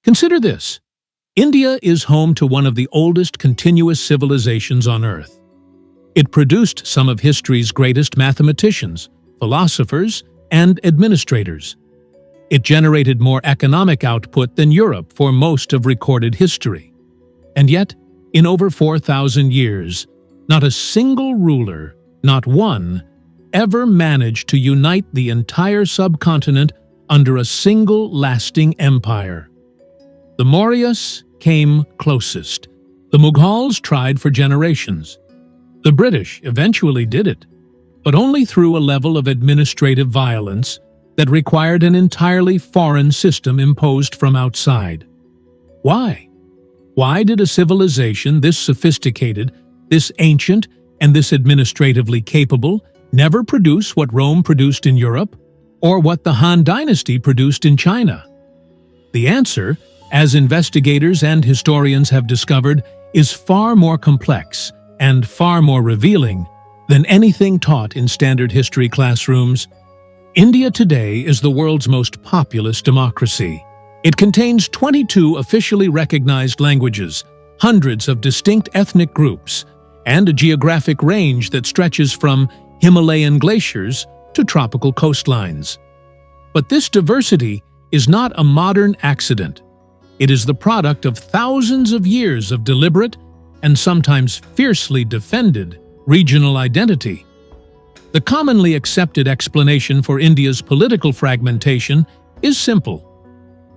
Consider this. India is home to one of the oldest continuous civilizations on Earth. It produced some of history's greatest mathematicians, philosophers, and administrators. It generated more economic output than Europe for most of recorded history. And yet, in over 4,000 years, not a single ruler, not one, ever managed to unite the entire subcontinent under a single lasting empire. The Mauryas came closest. The Mughals tried for generations. The British eventually did it, but only through a level of administrative violence that required an entirely foreign system imposed from outside. Why? Why did a civilization this sophisticated, this ancient, and this administratively capable never produce what Rome produced in Europe, or what the Han Dynasty produced in China? The answer, as investigators and historians have discovered, is far more complex and far more revealing than anything taught in standard history classrooms. India today is the world's most populous democracy. It contains 22 officially recognized languages, hundreds of distinct ethnic groups, and a geographic range that stretches from Himalayan glaciers to tropical coastlines. But this diversity is not a modern accident. It is the product of thousands of years of deliberate and sometimes fiercely defended regional identity. The commonly accepted explanation for India's political fragmentation is simple.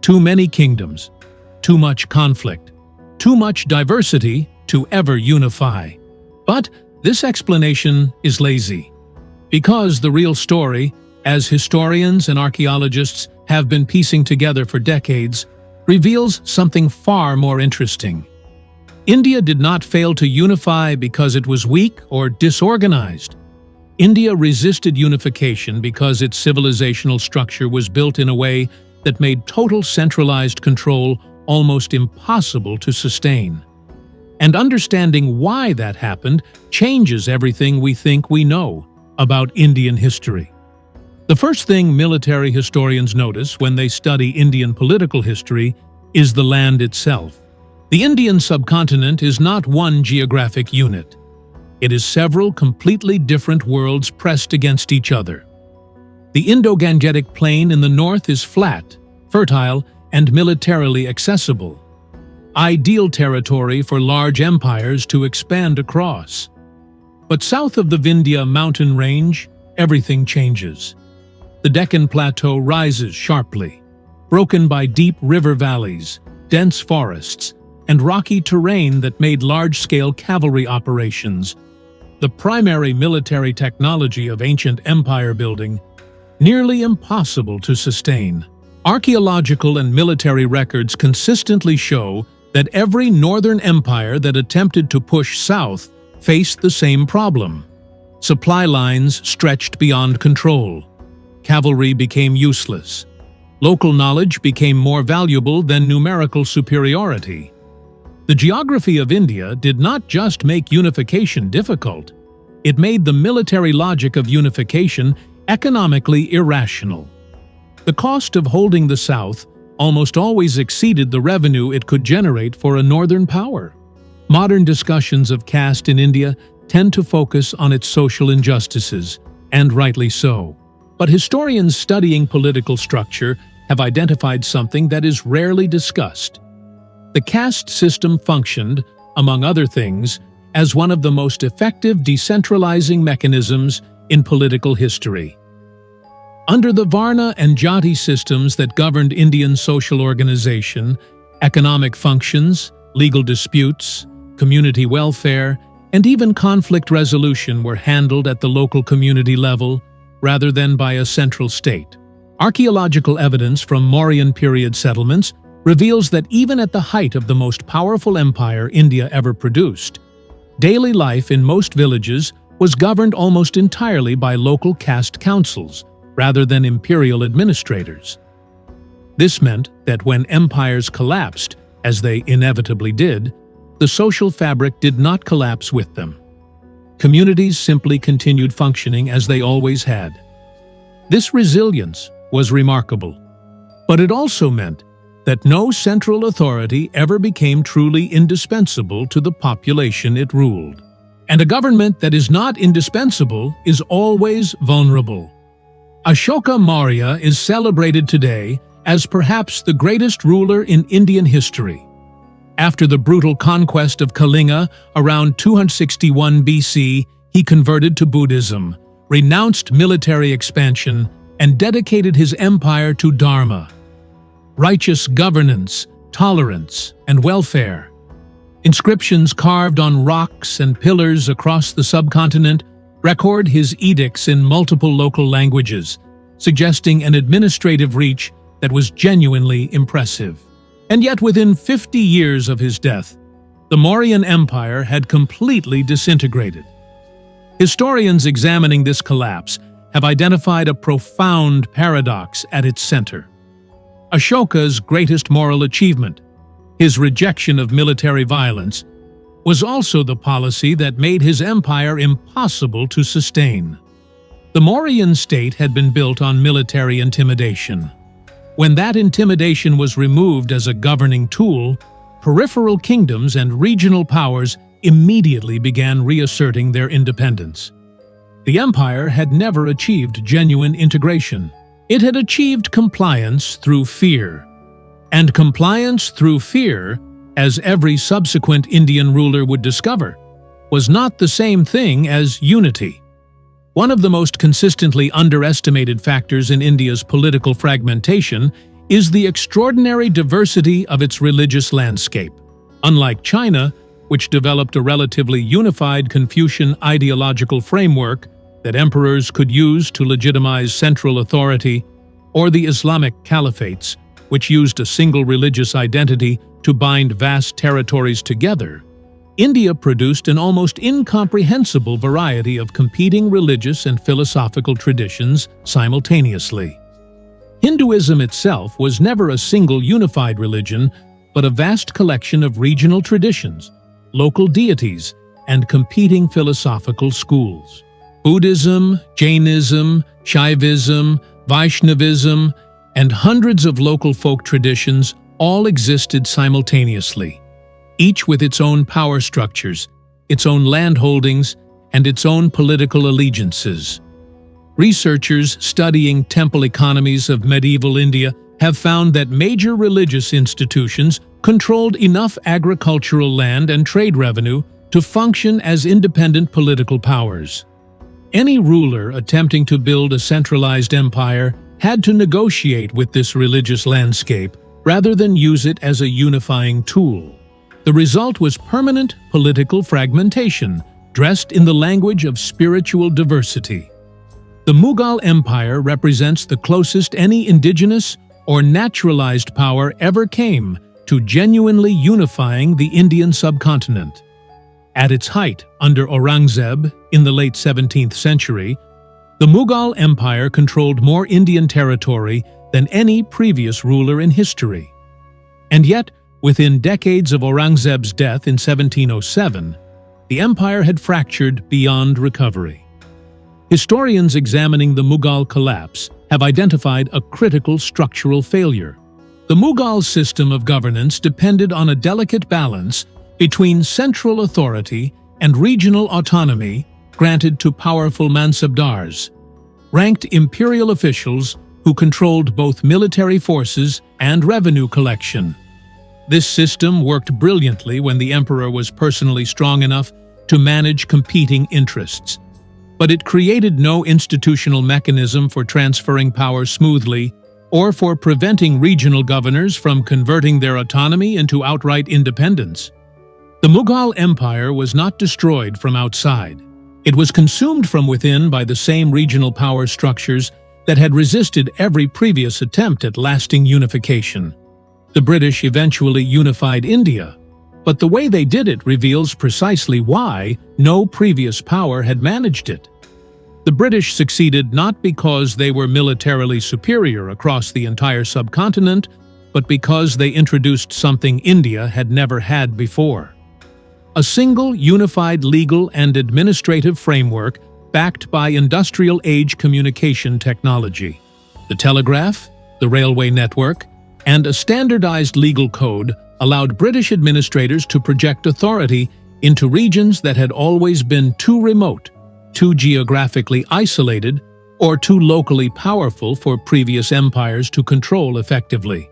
Too many kingdoms, too much conflict, too much diversity to ever unify. But this explanation is lazy, because the real story, as historians and archaeologists have been piecing together for decades, reveals something far more interesting. India did not fail to unify because it was weak or disorganized. India resisted unification because its civilizational structure was built in a way that made total centralized control almost impossible to sustain. And understanding why that happened changes everything we think we know about Indian history. The first thing military historians notice when they study Indian political history is the land itself. The Indian subcontinent is not one geographic unit. It is several completely different worlds pressed against each other. The Indo-Gangetic Plain in the north is flat, fertile, and militarily accessible. Ideal territory for large empires to expand across. But south of the Vindhya mountain range, everything changes. The Deccan Plateau rises sharply, broken by deep river valleys, dense forests, and rocky terrain that made large-scale cavalry operations, the primary military technology of ancient empire building, nearly impossible to sustain. Archaeological and military records consistently show that every northern empire that attempted to push south faced the same problem. Supply lines stretched beyond control. Cavalry became useless. Local knowledge became more valuable than numerical superiority. The geography of India did not just make unification difficult, it made the military logic of unification economically irrational. The cost of holding the South almost always exceeded the revenue it could generate for a northern power. Modern discussions of caste in India tend to focus on its social injustices, and rightly so. But historians studying political structure have identified something that is rarely discussed. The caste system functioned, among other things, as one of the most effective decentralizing mechanisms in political history. Under the Varna and Jati systems that governed Indian social organization, economic functions, legal disputes, community welfare, and even conflict resolution were handled at the local community level rather than by a central state. Archaeological evidence from Mauryan period settlements reveals that even at the height of the most powerful empire India ever produced, daily life in most villages was governed almost entirely by local caste councils rather than imperial administrators. This meant that when empires collapsed, as they inevitably did, the social fabric did not collapse with them. Communities simply continued functioning as they always had. This resilience was remarkable, but it also meant that no central authority ever became truly indispensable to the population it ruled. And a government that is not indispensable is always vulnerable. Ashoka Maurya is celebrated today as perhaps the greatest ruler in Indian history. After the brutal conquest of Kalinga around 261 BC, he converted to Buddhism, renounced military expansion, and dedicated his empire to Dharma, righteous governance, tolerance, and welfare. Inscriptions carved on rocks and pillars across the subcontinent record his edicts in multiple local languages, suggesting an administrative reach that was genuinely impressive. And yet within 50 years of his death, the Mauryan Empire had completely disintegrated. Historians examining this collapse have identified a profound paradox at its center. Ashoka's greatest moral achievement, his rejection of military violence, was also the policy that made his empire impossible to sustain. The Mauryan state had been built on military intimidation. When that intimidation was removed as a governing tool, peripheral kingdoms and regional powers immediately began reasserting their independence. The empire had never achieved genuine integration. It had achieved compliance through fear. And compliance through fear, as every subsequent Indian ruler would discover, was not the same thing as unity. One of the most consistently underestimated factors in India's political fragmentation is the extraordinary diversity of its religious landscape. Unlike China, which developed a relatively unified Confucian ideological framework that emperors could use to legitimize central authority, or the Islamic caliphates, which used a single religious identity to bind vast territories together, India produced an almost incomprehensible variety of competing religious and philosophical traditions simultaneously. Hinduism itself was never a single unified religion, but a vast collection of regional traditions, local deities, and competing philosophical schools. Buddhism, Jainism, Shaivism, Vaishnavism, and hundreds of local folk traditions all existed simultaneously, each with its own power structures, its own land holdings, and its own political allegiances. Researchers studying temple economies of medieval India have found that major religious institutions controlled enough agricultural land and trade revenue to function as independent political powers. Any ruler attempting to build a centralized empire had to negotiate with this religious landscape rather than use it as a unifying tool. The result was permanent political fragmentation, dressed in the language of spiritual diversity. The Mughal Empire represents the closest any indigenous or naturalized power ever came to genuinely unifying the Indian subcontinent. At its height, under Aurangzeb in the late 17th century, the Mughal Empire controlled more Indian territory than any previous ruler in history. And yet, within decades of Aurangzeb's death in 1707, the empire had fractured beyond recovery. Historians examining the Mughal collapse have identified a critical structural failure. The Mughal system of governance depended on a delicate balance between central authority and regional autonomy granted to powerful mansabdars, ranked imperial officials who controlled both military forces and revenue collection. This system worked brilliantly when the emperor was personally strong enough to manage competing interests, but it created no institutional mechanism for transferring power smoothly or for preventing regional governors from converting their autonomy into outright independence. The Mughal Empire was not destroyed from outside. It was consumed from within by the same regional power structures that had resisted every previous attempt at lasting unification. The British eventually unified India, but the way they did it reveals precisely why no previous power had managed it. The British succeeded not because they were militarily superior across the entire subcontinent, but because they introduced something India had never had before: a single unified legal and administrative framework backed by industrial-age communication technology. The telegraph, the railway network, and a standardized legal code allowed British administrators to project authority into regions that had always been too remote, too geographically isolated, or too locally powerful for previous empires to control effectively.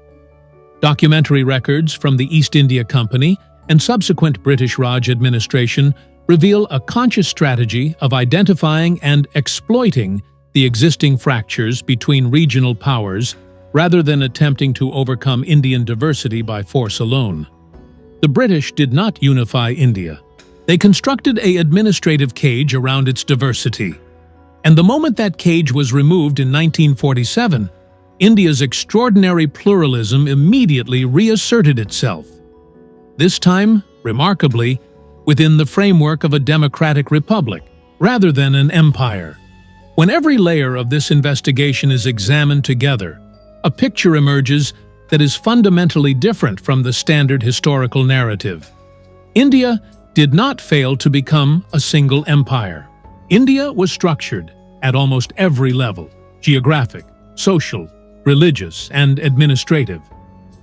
Documentary records from the East India Company and subsequent British Raj administration reveal a conscious strategy of identifying and exploiting the existing fractures between regional powers rather than attempting to overcome Indian diversity by force alone. The British did not unify India. They constructed an administrative cage around its diversity. And the moment that cage was removed in 1947, India's extraordinary pluralism immediately reasserted itself. This time, remarkably, within the framework of a democratic republic, rather than an empire. When every layer of this investigation is examined together, a picture emerges that is fundamentally different from the standard historical narrative. India did not fail to become a single empire. India was structured at almost every level, geographic, social, religious, and administrative,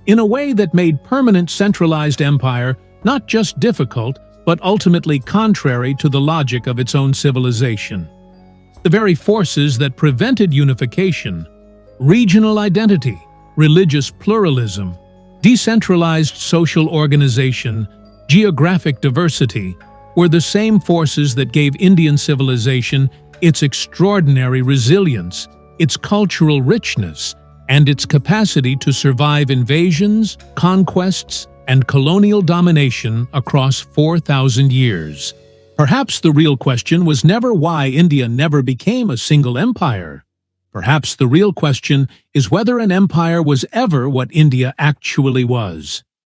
in a way that made permanent centralized empire not just difficult, but ultimately contrary to the logic of its own civilization. The very forces that prevented unification, regional identity, religious pluralism, decentralized social organization, geographic diversity, were the same forces that gave Indian civilization its extraordinary resilience, its cultural richness, and its capacity to survive invasions, conquests, and colonial domination across 4,000 years. Perhaps the real question was never why India never became a single empire. Perhaps the real question is whether an empire was ever what India actually was.